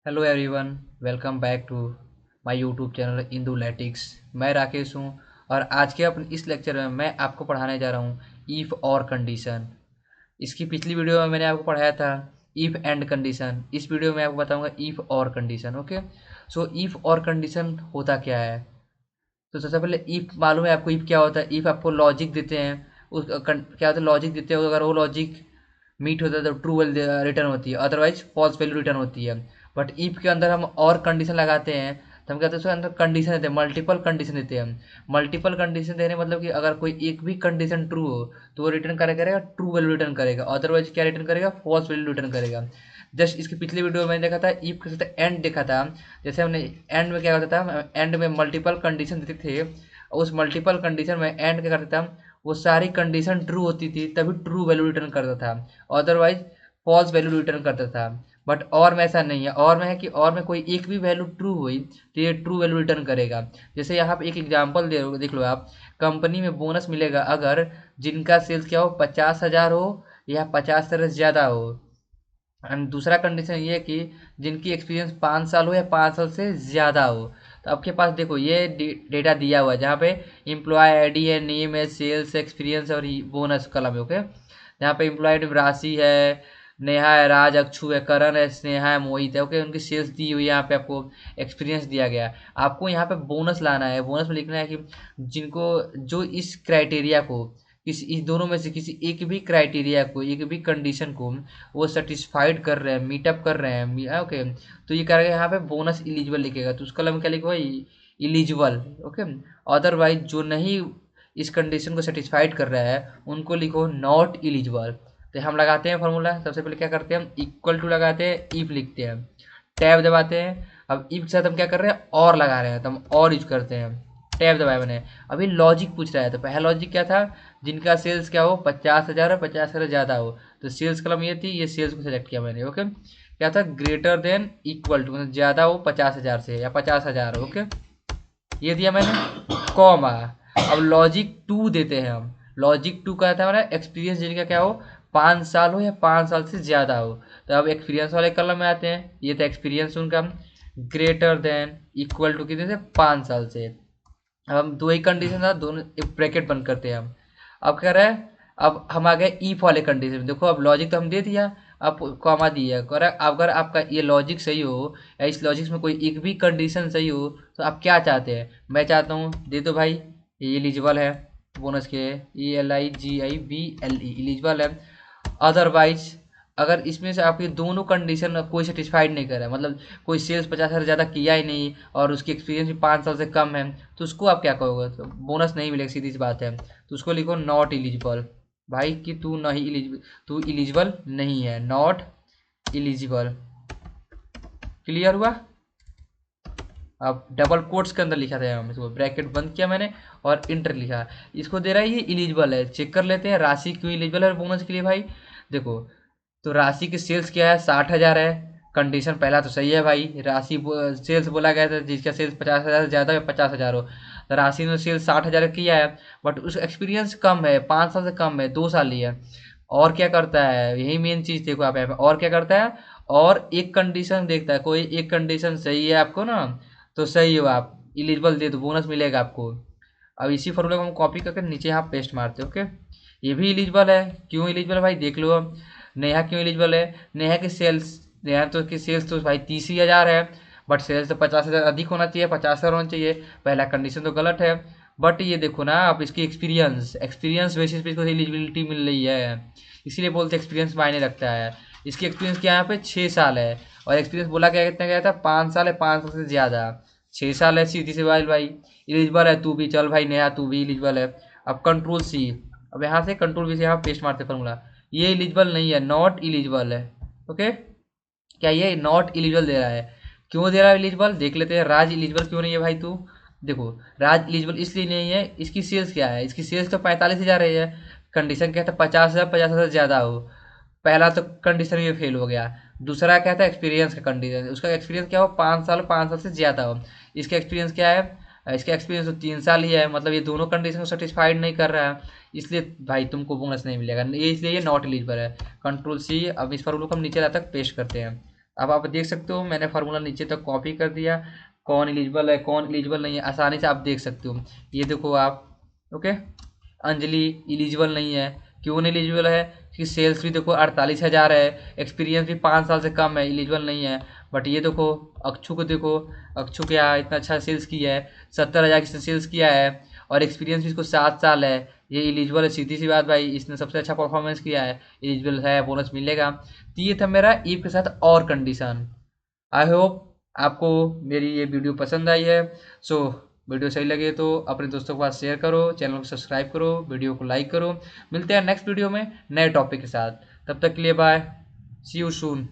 Hello everyone, welcome back to my YouTube channel इंदुलैटिक्स। मैं राकेश हूं और आज के अपने इस लेक्चर में मैं आपको पढ़ाने जा रहा हूं इफ़ और कंडीशन। इसकी पिछली वीडियो में मैंने आपको पढ़ाया था इफ़ एंड कंडीशन। इस वीडियो में आपको बताऊंगा इफ़ और कंडीशन। ओके, सो इफ़ और कंडीशन होता क्या है। तो सबसे पहले इफ़ मालूम है आपको इफ़ क्या होता है। इफ़ आपको लॉजिक देते हैं, क्या होता है, लॉजिक देते हैं, अगर वो लॉजिक मीट होता है तो ट्रू वैल्यू रिटर्न होती है, अदरवाइज फॉल्स वैल्यू रिटर्न होती है। बट इफ के अंदर हम और कंडीशन लगाते हैं तो हम कहते हैं उसके अंदर कंडीशन देते हैं, मल्टीपल कंडीशन देते हैं। मल्टीपल कंडीशन देने मतलब कि अगर कोई एक भी कंडीशन ट्रू हो तो वो रिटर्न करेगा ट्रू वैल्यू रिटर्न करेगा, अदरवाइज क्या रिटर्न करेगा, फॉल्स वैल्यू रिटर्न करेगा। जस्ट इसकी पिछले वीडियो में मैंने देखा था इफ के साथ एंड देखा था। जैसे हमने एंड में क्या होता था, एंड में मल्टीपल कंडीशन देते थे, उस मल्टीपल कंडीशन में एंड क्या करता था, वो सारी कंडीशन ट्रू होती थी तभी ट्रू वैल्यू रिटर्न करता था, अदरवाइज फॉल्स वैल्यू रिटर्न करता था। बट और में ऐसा नहीं है, और में है कि और में कोई एक भी वैल्यू ट्रू हुई तो ये ट्रू वैल्यू रिटर्न करेगा। जैसे यहाँ पे एक एग्जांपल देख लो आप, कंपनी में बोनस मिलेगा अगर जिनका सेल्स क्या हो, 50,000 हो या 50 से ज़्यादा हो। एंड दूसरा कंडीशन ये है कि जिनकी एक्सपीरियंस 5 साल हो या 5 साल से ज़्यादा हो। तो आपके पास देखो ये डेटा दिया हुआ है जहाँ पे एम्प्लॉय आईडी है, नेम है, सेल्स एक्सपीरियंस और बोनस कलम है। ओके, यहाँ पे एम्प्लॉय राशि है, नेहा है, राज, अक्षु है, करण है, स्नेहा है, मोहित है। ओके, उनकी सेल्स दी हुई है, यहाँ पे आपको एक्सपीरियंस दिया गया है। आपको यहाँ पे बोनस लाना है, बोनस में लिखना है कि जिनको जो इस क्राइटेरिया को, इस दोनों में से किसी एक भी क्राइटेरिया को, एक भी कंडीशन को वो सेटिस्फाइड कर रहे हैं, मीटअप कर रहे हैं। ओके, तो ये करेगा यहाँ पे बोनस इलिजिबल लिखेगा, तो उसका मतलब क्या लिखोगा, इलिजिबल। ओके, अदरवाइज जो नहीं इस कंडीशन को सेटिस्फाइड कर रहा है उनको लिखो नॉट इलिजिबल। तो हम लगाते हैं फॉर्मूला, सबसे पहले क्या करते हैं, हम इक्वल टू लगाते हैं, इफ लिखते हैं, टैब दबाते हैं। अब इफ के साथ हम क्या कर रहे हैं, और लगा रहे हैं, तो हम और यूज करते हैं, टैब दबाया मैंने। अभी लॉजिक पूछ रहा है, तो पहला लॉजिक क्या था, जिनका सेल्स क्या हो, 50,000 और 50 से ज़्यादा हो। तो सेल्स कलम ये थी, ये सेल्स को सेलेक्ट किया मैंने। ओके, क्या था, ग्रेटर देन इक्वल टू, मतलब ज़्यादा हो 50,000 से या 50,000। ओके, ये दिया मैंने, कॉमा। अब लॉजिक टू देते हैं हम। लॉजिक टू का था हमारा एक्सपीरियंस जिनका क्या हो, 5 साल हो या 5 साल से ज़्यादा हो। तो अब एक्सपीरियंस वाले कलम में आते हैं, ये था एक्सपीरियंस उनका, ग्रेटर देन इक्वल टू कितने से, 5 साल से। अब हम दो ही कंडीशन था, दोनों एक ब्रैकेट बंद करते हैं हम। अब कह रहा है, अब हम आ गए ईफ वाले कंडीशन में। देखो अब लॉजिक तो हम दे दिया, अब कॉमा दिया, कह रहा है अगर आपका ये लॉजिक सही हो या इस लॉजिक में कोई एक भी कंडीशन सही हो तो आप क्या चाहते हैं। मैं चाहता हूँ दे दो भाई, ये एलिजिबल है बोनस के, ELIGIBLE एलिजिबल है। अदरवाइज अगर इसमें से आपकी दोनों कंडीशन कोई सेटिस्फाइड नहीं कर रहा है, मतलब कोई सेल्स 50,000 से ज़्यादा किया ही नहीं और उसकी एक्सपीरियंस भी 5 साल से कम है, तो उसको आप क्या कहोगे, तो बोनस नहीं मिलेगा, सीधी सी बात है। तो उसको लिखो नॉट इलिजिबल, भाई कि तू नहीं इलिजिबल, तू इलिजिबल नहीं है, नॉट इलिजिबल। क्लियर हुआ। अब डबल कोट्स के अंदर लिखा था, हम इसको ब्रैकेट बंद किया मैंने और इंटर लिखा। इसको दे रहा है ये इलिजिबल है, चेक कर लेते हैं राशि क्यों इलिजिबल है बोनस के लिए भाई। देखो, तो राशि की सेल्स क्या है, 60,000 है। कंडीशन पहला तो सही है भाई, राशि सेल्स बोला गया था जिसका सेल्स 50,000 से ज़्यादा है, 50,000 हो। तो राशि ने सेल्स 60,000 किया है, बट उस एक्सपीरियंस कम है, 5 साल से कम है, 2 साल ही है। और क्या करता है, यही मेन चीज़ देखो आप यहाँ पे, और क्या करता है, और एक कंडीशन देखता है, कोई एक कंडीशन सही है आपको ना, तो सही हो आप इलिजिबल दे दो, बोनस मिलेगा आपको। अब इसी फॉर्मूले को हम कॉपी करके नीचे यहाँ पेस्ट मारते हैं। ओके, ये भी इलिजिबल है, क्यों इलिजिबल है भाई देख लो। अब नेहा क्यों एलिजिबल है, नेहा की सेल्स, नेहा तो की सेल्स तो भाई 30,000 है, बट सेल्स तो 50,000 अधिक होना चाहिए, 50,000 होना चाहिए। पहला कंडीशन तो गलत है। बट ये देखो ना आप, इसकी एक्सपीरियंस एक्सपीरियंस बेसिस पे इसको एलिजिबिलिटी मिल रही है, इसीलिए बोलते एक्सपीरियंस मायने रखता है। इसकी एक्सपीरियंस क्या यहाँ पे 6 साल है, और एक्सपीरियंस बोला क्या, कितना गया था, 5 साल है, 5 साल से ज़्यादा। 6 साल है, सीधी सी बात भाई, इलिजिबल है तू भी, चल भाई नेहा तू भी इलिजिबल है। अब कंट्रोल सी, अब यहाँ से कंट्रोल वी से यहाँ पेस्ट मारते फॉर्मूला, ये इलिजिबल नहीं है, नॉट इलिजिबल है। ओके, क्या ये नॉट इलिजिबल दे रहा है, क्यों दे रहा है इलिजिबल देख लेते हैं। राज इलिजिबल क्यों नहीं है भाई तू, देखो राज इलिजिबल इसलिए नहीं है, इसकी सेल्स क्या है, इसकी सेल्स तो 45,000 रही है। कंडीशन क्या था, 50,000, 50,000 ज़्यादा हो। पहला तो कंडीशन ये फेल हो गया। दूसरा क्या था, एक्सपीरियंस का कंडीशन, उसका एक्सपीरियंस क्या हो, 5 साल, 5 साल से ज़्यादा हो। इसका एक्सपीरियंस क्या है, इसका एक्सपीरियंस तो 3 साल ही है, मतलब ये दोनों कंडीशन को सेटिस्फाइड नहीं कर रहा है, इसलिए भाई तुमको बोनस नहीं मिलेगा, ये इसलिए ये नॉट एलिजिबल है। कंट्रोल सी, अब इस फॉर्मूले को हम नीचे तक पेस्ट करते हैं। अब आप देख सकते हो मैंने फार्मूला नीचे तक कॉपी कर दिया, कौन एलिजिबल है कौन एलिजिबल नहीं है आसानी से आप देख सकते हो। ये देखो आप, ओके, अंजलि एलिजिबल नहीं है। क्यों नहीं एलिजिबल है? कि सेल्स भी देखो 48,000 है, एक्सपीरियंस भी 5 साल से कम है, एलिजिबल नहीं है। बट ये देखो अक्षु को देखो, अक्षु क्या इतना अच्छा सेल्स किया है, 70,000 की सेल्स किया है और एक्सपीरियंस भी इसको 7 साल है। ये एलिजिबल है, सीधी सी बात भाई, इसने सबसे अच्छा परफॉर्मेंस किया है, एलिजिबल है, बोनस मिलेगा। तो ये था मेरा ईफ के साथ और कंडीशन। आई होप आपको मेरी ये वीडियो पसंद आई है। सो वीडियो सही लगे तो अपने दोस्तों के पास शेयर करो, चैनल को सब्सक्राइब करो, वीडियो को लाइक करो। मिलते हैं नेक्स्ट वीडियो में नए टॉपिक के साथ, तब तक के लिए बाय, सी यू सून।